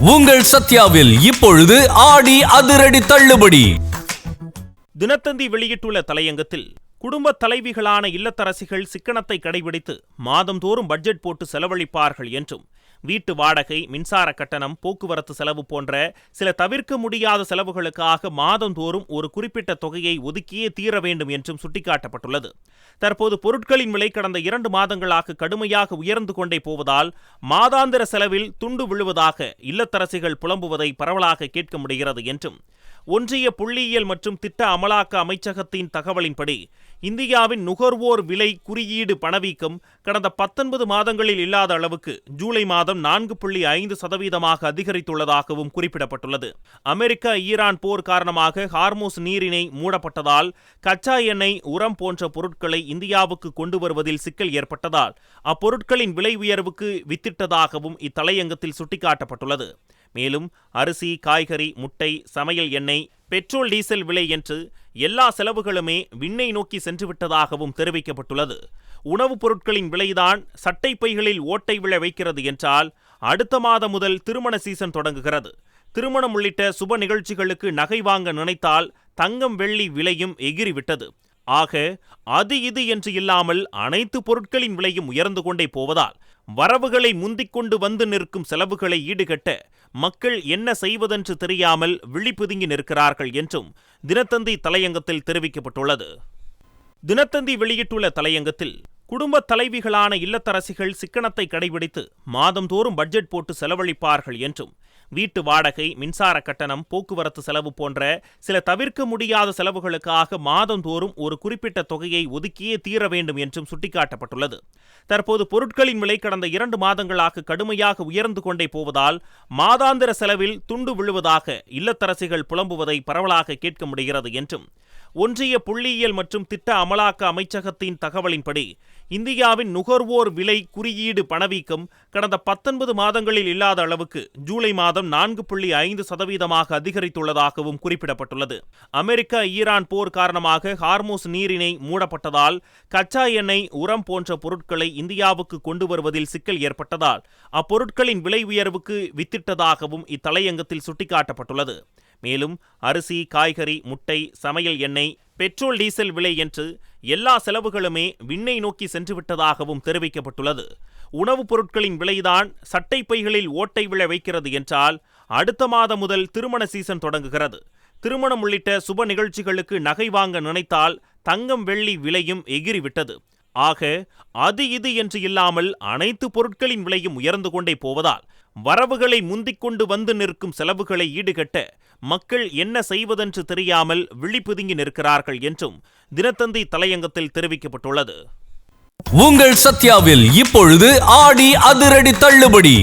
உங்கள் சத்யாவில் இப்பொழுது ஆடி அதிரடி தள்ளுபடி. தினத்தந்தி வெளியிட்டுள்ள தலையங்கத்தில் குடும்ப தலைவிகளான இல்லத்தரசிகள் சிக்கனத்தை கடைபிடித்து மாதந்தோறும் பட்ஜெட் போட்டு செலவழிப்பார்கள் என்றும், வீட்டு வாடகை, மின்சார கட்டணம், போக்குவரத்து செலவு போன்ற சில தவிர்க்க முடியாத செலவுகளுக்காக மாதந்தோறும் ஒரு குறிப்பிட்ட தொகையை ஒதுக்கியே தீர வேண்டும் என்றும் சுட்டிக்காட்டப்பட்டுள்ளது. தற்போது பொருட்களின் விலை கடந்த 2 மாதங்களாக கடுமையாக உயர்ந்து கொண்டே போவதால் மாதாந்திர செலவில் துண்டு விழுவதாக இல்லத்தரசிகள் புலம்புவதை பரவலாக கேட்க முடிகிறது என்றும், ஒன்றிய புள்ளியியல் மற்றும் திட்ட அமலாக்க அமைச்சகத்தின் தகவலின்படி இந்தியாவின் நுகர்வோர் விலை குறியீடு பணவீக்கம் கடந்த 19 மாதங்களில் இல்லாத அளவுக்கு ஜூலை மாதம் 4.5% அதிகரித்துள்ளதாகவும் குறிப்பிடப்பட்டுள்ளது. அமெரிக்கா ஈரான் போர் காரணமாக ஹார்மோஸ் நீரிணை மூடப்பட்டதால் கச்சா எண்ணெய், உரம் போன்ற பொருட்களை இந்தியாவுக்கு கொண்டு வருவதில் சிக்கல் ஏற்பட்டதால் அப்பொருட்களின் விலை உயர்வுக்கு வித்திட்டதாகவும் இத்தலையங்கத்தில் சுட்டிக்காட்டப்பட்டுள்ளது. மேலும் அரிசி, காய்கறி, முட்டை, சமையல் எண்ணெய், பெட்ரோல், டீசல் விலை என்று எல்லா செலவுகளுமே விண்ணை நோக்கி சென்றுவிட்டதாகவும் தெரிவிக்கப்பட்டுள்ளது. உணவுப் பொருட்களின் விலைதான் சட்டை பைகளில் ஓட்டை விழ வைக்கிறது என்றால், அடுத்த மாதம் முதல் திருமண சீசன் தொடங்குகிறது. திருமணம் உள்ளிட்ட சுப நிகழ்ச்சிகளுக்கு நகை வாங்க நினைத்தால் தங்கம், வெள்ளி விலையும் எகிரிவிட்டது. ஆக அது இது என்று இல்லாமல் அனைத்து பொருட்களின் விலையும் உயர்ந்து கொண்டே போவதால் வரவுகளை முந்திக் கொண்டு வந்து நிற்கும் செலவுகளை ஈடுகட்ட மக்கள் என்ன செய்வதென்று தெரியாமல் விழிப்புதுங்கி நிற்கிறார்கள் என்றும் தினத்தந்தி தலையங்கத்தில் தெரிவிக்கப்பட்டுள்ளது. தினத்தந்தி வெளியிட்டுள்ள தலையங்கத்தில் குடும்ப தலைவிகளான இல்லத்தரசிகள் சிக்கனத்தை கடைபிடித்து மாதந்தோறும் பட்ஜெட் போட்டு செலவழிப்பார்கள் என்றும், வீட்டு வாடகை, மின்சார கட்டணம், போக்குவரத்து செலவு போன்ற சில தவிர்க்க முடியாத செலவுகளுக்காக மாதந்தோறும் ஒரு குறிப்பிட்ட தொகையை ஒதுக்கியே தீர வேண்டும் என்றும் சுட்டிக்காட்டப்பட்டுள்ளது. தற்போது பொருட்களின் விலை கடந்த 2 மாதங்களாக கடுமையாக உயர்ந்து கொண்டே போவதால் மாதாந்திர செலவில் துண்டு விழுவதாக இல்லத்தரசிகள் புலம்புவதை பரவலாக கேட்க முடிகிறது என்றும், ஒன்றிய புள்ளியியல் மற்றும் திட்ட அமலாக்க அமைச்சகத்தின் தகவலின்படி இந்தியாவின் நுகர்வோர் விலை குறியீடு பணவீக்கம் கடந்த 19 மாதங்களில் இல்லாத அளவுக்கு ஜூலை மாதம் 4.5% அதிகரித்துள்ளதாகவும் குறிப்பிடப்பட்டுள்ளது. அமெரிக்கா ஈரான் போர் காரணமாக ஹார்மோஸ் நீரிணை மூடப்பட்டதால் கச்சா எண்ணெய், உரம் போன்ற பொருட்களை இந்தியாவுக்கு கொண்டு வருவதில் சிக்கல் ஏற்பட்டதால் அப்பொருட்களின் விலை உயர்வுக்கு வித்திட்டதாகவும் இத்தலையங்கத்தில் சுட்டிக்காட்டப்பட்டுள்ளது. மேலும் அரிசி, காய்கறி, முட்டை, சமையல் எண்ணெய், பெட்ரோல், டீசல் விலை என்று எல்லா செலவுகளுமே விண்ணை நோக்கி சென்றுவிட்டதாகவும் தெரிவிக்கப்பட்டுள்ளது. உணவுப் பொருட்களின் விலைதான் சட்டை பைகளில் ஓட்டை விழ வைக்கிறது என்றால், அடுத்த மாதம் முதல் திருமண சீசன் தொடங்குகிறது. திருமணம் உள்ளிட்ட சுப நிகழ்ச்சிகளுக்கு நகை வாங்க நினைத்தால் தங்கம், வெள்ளி விலையும் எகிரிவிட்டது. ஆக அது இது என்று இல்லாமல் அனைத்து பொருட்களின் விலையும் உயர்ந்து கொண்டே போவதால் வரவுகளை முந்திக் கொண்டு வந்து நிற்கும் செலவுகளை ஈடுகட்ட மக்கள் என்ன செய்வதென்று தெரியாமல் விழிப்புதுங்கி நிற்கிறார்கள் என்றும் தினத்தந்தி தலையங்கத்தில் தெரிவிக்கப்பட்டுள்ளது. உங்கள் சத்யாவில் இப்பொழுது ஆடி அதிரடி தள்ளுபடி.